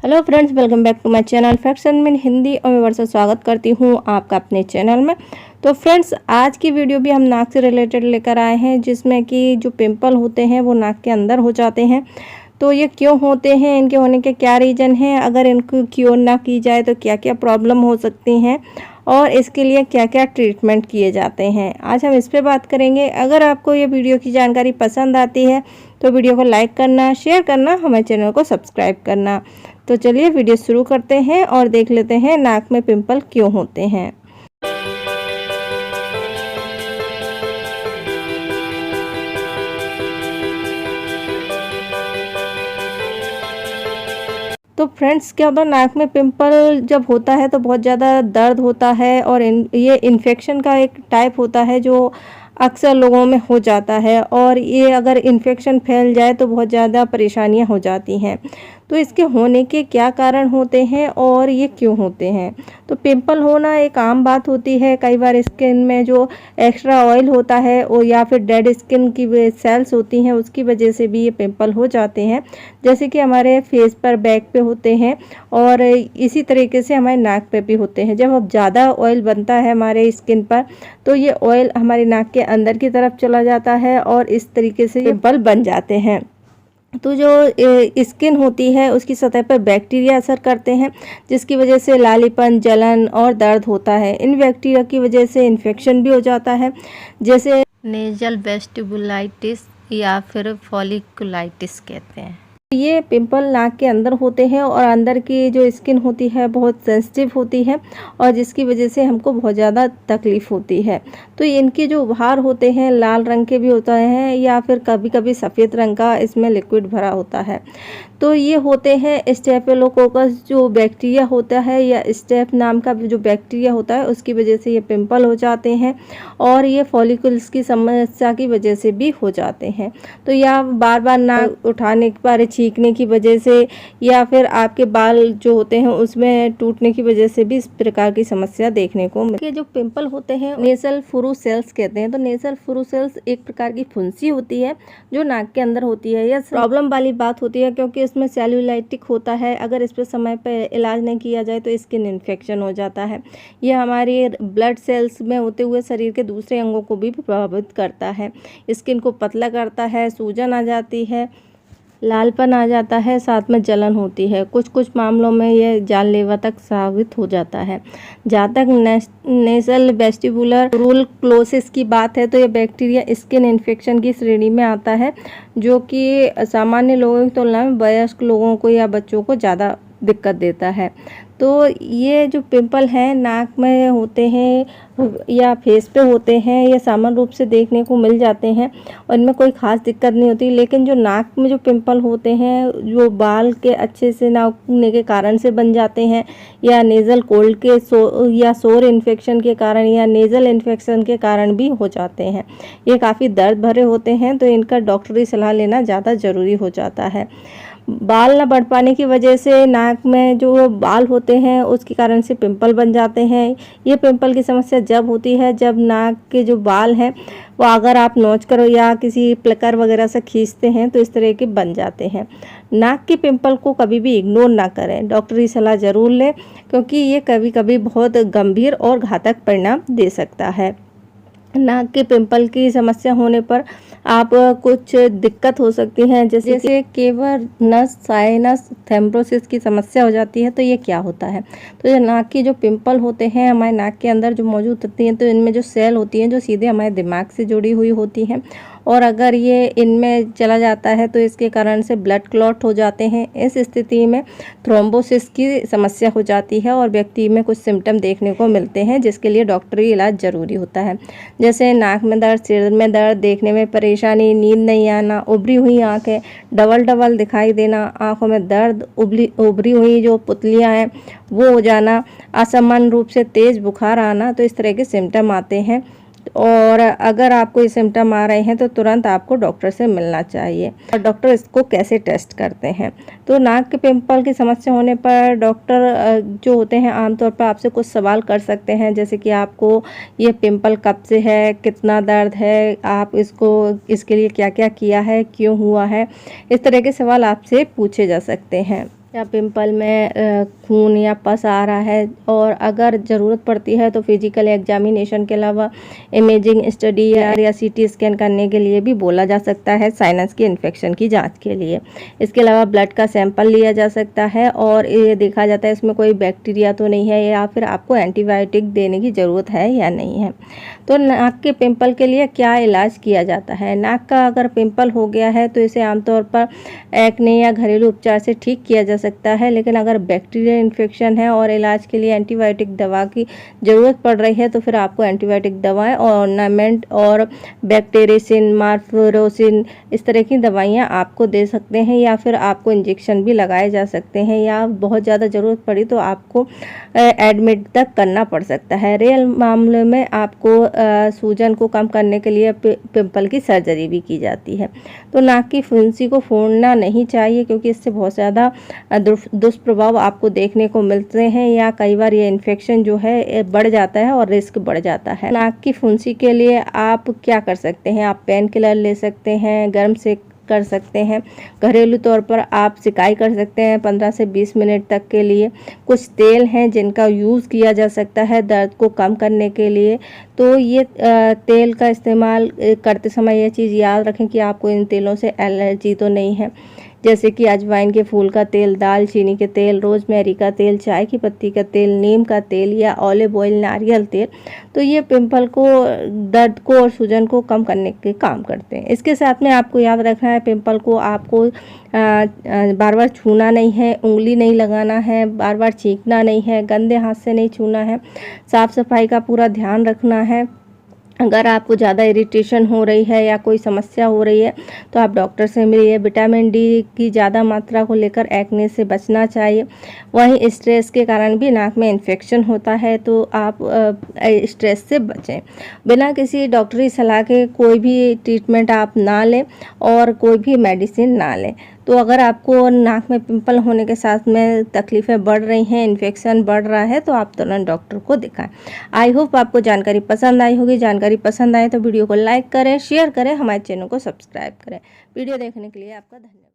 Hello friends, welcome back to my channel facts and min Hindi. और मैं वर्षा स्वागत करती हूँ आपका अपने चैनल में। तो फ्रेंड्स, आज की वीडियो भी हम नाक से रिलेटेड लेकर आए हैं, जिसमें कि जो पिंपल होते हैं वो नाक के अंदर हो जाते हैं। तो ये क्यों होते हैं, इनके होने के क्या रीज़न हैं, अगर इनको क्योर ना की जाए तो क्या क्या प्रॉब्लम हो सकती हैं और इसके लिए क्या क्या ट्रीटमेंट किए जाते हैं, आज हम इस पे बात करेंगे। अगर आपको ये वीडियो की जानकारी पसंद आती है तो वीडियो को लाइक करना, शेयर करना, हमारे चैनल को सब्सक्राइब करना। तो चलिए वीडियो शुरू करते हैं और देख लेते हैं नाक में पिंपल क्यों होते हैं। तो फ्रेंड्स, क्या होता है, नाक में पिंपल जब होता है तो बहुत ज़्यादा दर्द होता है और ये इन्फेक्शन का एक टाइप होता है जो अक्सर लोगों में हो जाता है। और ये अगर इन्फेक्शन फैल जाए तो बहुत ज़्यादा परेशानियां हो जाती हैं। तो इसके होने के क्या कारण होते हैं और ये क्यों होते हैं। तो पिंपल होना एक आम बात होती है। कई बार स्किन में जो एक्स्ट्रा ऑयल होता है और या फिर डेड स्किन की सेल्स होती हैं, उसकी वजह से भी ये पिंपल हो जाते हैं। जैसे कि हमारे फेस पर, बैक पे होते हैं और इसी तरीके से हमारे नाक पे भी होते हैं। जब अब ज़्यादा ऑयल बनता है हमारे स्किन पर तो ये ऑयल हमारी नाक के अंदर की तरफ चला जाता है और इस तरीके से पिंपल बन जाते हैं। तो जो स्किन होती है उसकी सतह पर बैक्टीरिया असर करते हैं, जिसकी वजह से लालीपन, जलन और दर्द होता है। इन बैक्टीरिया की वजह से इन्फेक्शन भी हो जाता है, जैसे नेजल वेस्टिबुलाइटिस या फिर फॉलिकुलाइटिस कहते हैं। ये पिंपल नाक के अंदर होते हैं और अंदर की जो स्किन होती है बहुत सेंसिटिव होती है और जिसकी वजह से हमको बहुत ज़्यादा तकलीफ़ होती है। तो इनके जो उभार होते हैं लाल रंग के भी होते हैं या फिर कभी कभी सफ़ेद रंग का इसमें लिक्विड भरा होता है। तो ये होते हैं स्टेफिलोकोकस जो बैक्टीरिया होता है या स्टेफ नाम का जो बैक्टीरिया होता है, उसकी वजह से ये पिंपल हो जाते हैं और ये फॉलिकल्स की समस्या की वजह से भी हो जाते हैं। तो या बार बार नाक उठाने पर छींकने की वजह से या फिर आपके बाल जो होते हैं उसमें टूटने की वजह से भी इस प्रकार की समस्या देखने को मिलती है। जो पिंपल होते हैं नेसल फ्रूसेल्स कहते हैं। तो नेसल फ्रूसेल्स एक प्रकार की फुंसी होती है जो नाक के अंदर होती है। यह प्रॉब्लम वाली बात होती है क्योंकि इसमें सेल्यूलाइटिक होता है। अगर इस पर समय पर इलाज नहीं किया जाए तो स्किन इन्फेक्शन हो जाता है। यह हमारे ब्लड सेल्स में होते हुए शरीर के दूसरे अंगों को भी प्रभावित करता है। स्किन को पतला करता है, सूजन आ जाती है, लालपन आ जाता है, साथ में जलन होती है। कुछ कुछ मामलों में यह जानलेवा तक साबित हो जाता है। जहाँ तक नेसल वेस्टिबुलर तुबरकुलोसिस की बात है तो यह बैक्टीरिया स्किन इन्फेक्शन की श्रेणी में आता है, जो कि सामान्य लोगों की तुलना में वयस्क लोगों को या बच्चों को ज़्यादा दिक्कत देता है। तो ये जो पिंपल हैं नाक में होते हैं या फेस पे होते हैं, ये सामान्य रूप से देखने को मिल जाते हैं और इनमें कोई ख़ास दिक्कत नहीं होती। लेकिन जो नाक में जो पिंपल होते हैं जो बाल के अच्छे से ना उगने के कारण से बन जाते हैं या नेज़ल कोल्ड के या सोर इन्फेक्शन के कारण या नेज़ल इन्फेक्शन के कारण भी हो जाते हैं। ये काफ़ी दर्द भरे होते हैं, तो इनका डॉक्टरी सलाह लेना ज़्यादा ज़रूरी हो जाता है। बाल न बढ़ पाने की वजह से नाक में जो बाल होते हैं उसके कारण से पिंपल बन जाते हैं। ये पिंपल की समस्या जब होती है जब नाक के जो बाल हैं वो अगर आप नोच कर या किसी प्लकर वगैरह से खींचते हैं तो इस तरह के बन जाते हैं। नाक के पिंपल को कभी भी इग्नोर ना करें, डॉक्टरी सलाह ज़रूर लें, क्योंकि ये कभी कभी बहुत गंभीर और घातक परिणाम दे सकता है। नाक के पिंपल की समस्या होने पर आप कुछ दिक्कत हो सकती हैं, जैसे केवर्नस साइनस थ्रोम्बोसिस की समस्या हो जाती है। तो ये क्या होता है, तो ये नाक की जो पिंपल होते हैं हमारे नाक के अंदर जो मौजूद होती हैं, तो इनमें जो सेल होती हैं जो सीधे हमारे दिमाग से जुड़ी हुई होती हैं और अगर ये इनमें चला जाता है तो इसके कारण से ब्लड क्लॉट हो जाते हैं। इस स्थिति में थ्रोम्बोसिस की समस्या हो जाती है और व्यक्ति में कुछ सिम्टम देखने को मिलते हैं, जिसके लिए डॉक्टरी इलाज ज़रूरी होता है। जैसे नाक में दर्द, सिर में दर्द, देखने में परेशानी, नींद नहीं आना, उभरी हुई आँखें, डबल डबल दिखाई देना, आँखों में दर्द, उभरी हुई जो पुतलियाँ हैं वो हो जाना, असामान्य रूप से तेज़ बुखार आना। तो इस तरह के सिम्टम आते हैं और अगर आपको ये सिम्टम आ रहे हैं तो तुरंत आपको डॉक्टर से मिलना चाहिए। और डॉक्टर इसको कैसे टेस्ट करते हैं, तो नाक के पिंपल की समस्या होने पर डॉक्टर जो होते हैं आमतौर पर आपसे कुछ सवाल कर सकते हैं, जैसे कि आपको ये पिंपल कब से है, कितना दर्द है, आप इसके लिए क्या क्या किया है, क्यों हुआ है, इस तरह के सवाल आपसे पूछे जा सकते हैं। या पिंपल में खून या पस आ रहा है, और अगर ज़रूरत पड़ती है तो फिजिकल एग्जामिनेशन के अलावा इमेजिंग स्टडी या सीटी स्कैन करने के लिए भी बोला जा सकता है साइनस की इन्फेक्शन की जांच के लिए। इसके अलावा ब्लड का सैंपल लिया जा सकता है और ये देखा जाता है इसमें कोई बैक्टीरिया तो नहीं है या फिर आपको एंटीबायोटिक देने की ज़रूरत है या नहीं है। तो नाक के पिंपल के लिए क्या इलाज किया जाता है? नाक का अगर पिंपल हो गया है तो इसे आमतौर पर एक्ने या घरेलू उपचार से ठीक किया जा सकता है, लेकिन अगर बैक्टीरियल इन्फेक्शन है और इलाज के लिए एंटीबायोटिक दवा की ज़रूरत पड़ रही है तो फिर आपको एंटीबायोटिक दवाएं और ऑर्नामेंट और बैक्टीरियसिन, मार्फरोसिन इस तरह की दवाइयाँ आपको दे सकते हैं, या फिर आपको इंजेक्शन भी लगाए जा सकते हैं, या बहुत ज़्यादा ज़रूरत पड़ी तो आपको एडमिट तक करना पड़ सकता है। रियल मामले में आपको सूजन को कम करने के लिए पिंपल की सर्जरी भी की जाती है। तो नाक की फुंसी को फोड़ना नहीं चाहिए, क्योंकि इससे बहुत ज़्यादा दुष्प्रभाव आपको देखने को मिलते हैं, या कई बार ये इन्फेक्शन जो है बढ़ जाता है और रिस्क बढ़ जाता है। नाक की फुंसी के लिए आप क्या कर सकते हैं? आप पेन किलर ले सकते हैं, गर्म सेक कर सकते हैं, घरेलू तौर पर आप सिकाई कर सकते हैं 15 से 20 मिनट तक के लिए। कुछ तेल हैं जिनका यूज़ किया जा सकता है दर्द को कम करने के लिए। तो ये तेल का इस्तेमाल करते समय ये चीज़ याद रखें कि आपको इन तेलों से एलर्जी तो नहीं है, जैसे कि अजवाइन के फूल का तेल, दालचीनी के तेल, रोजमेरी का तेल, चाय की पत्ती का तेल, नीम का तेल या ऑलिव ऑयल, नारियल तेल। तो ये पिंपल को, दर्द को और सूजन को कम करने के काम करते हैं। इसके साथ में आपको याद रखना है पिंपल को आपको बार बार छूना नहीं है, उंगली नहीं लगाना है, बार बार छींकना नहीं है, गंदे हाथ से नहीं छूना है, साफ सफाई का पूरा ध्यान रखना है। अगर आपको ज़्यादा इरिटेशन हो रही है या कोई समस्या हो रही है तो आप डॉक्टर से मिलिए। विटामिन डी की ज़्यादा मात्रा को लेकर एक्ने से बचना चाहिए। वहीं स्ट्रेस के कारण भी नाक में इन्फेक्शन होता है, तो आप स्ट्रेस से बचें। बिना किसी डॉक्टरी सलाह के कोई भी ट्रीटमेंट आप ना लें और कोई भी मेडिसिन ना लें। तो अगर आपको नाक में पिंपल होने के साथ में तकलीफ़ें बढ़ रही हैं, इन्फेक्शन बढ़ रहा है, तो आप तुरंत डॉक्टर को दिखाएं। आई होप आपको जानकारी पसंद आई होगी। जानकारी पसंद आए तो वीडियो को लाइक करें, शेयर करें, हमारे चैनल को सब्सक्राइब करें। वीडियो देखने के लिए आपका धन्यवाद।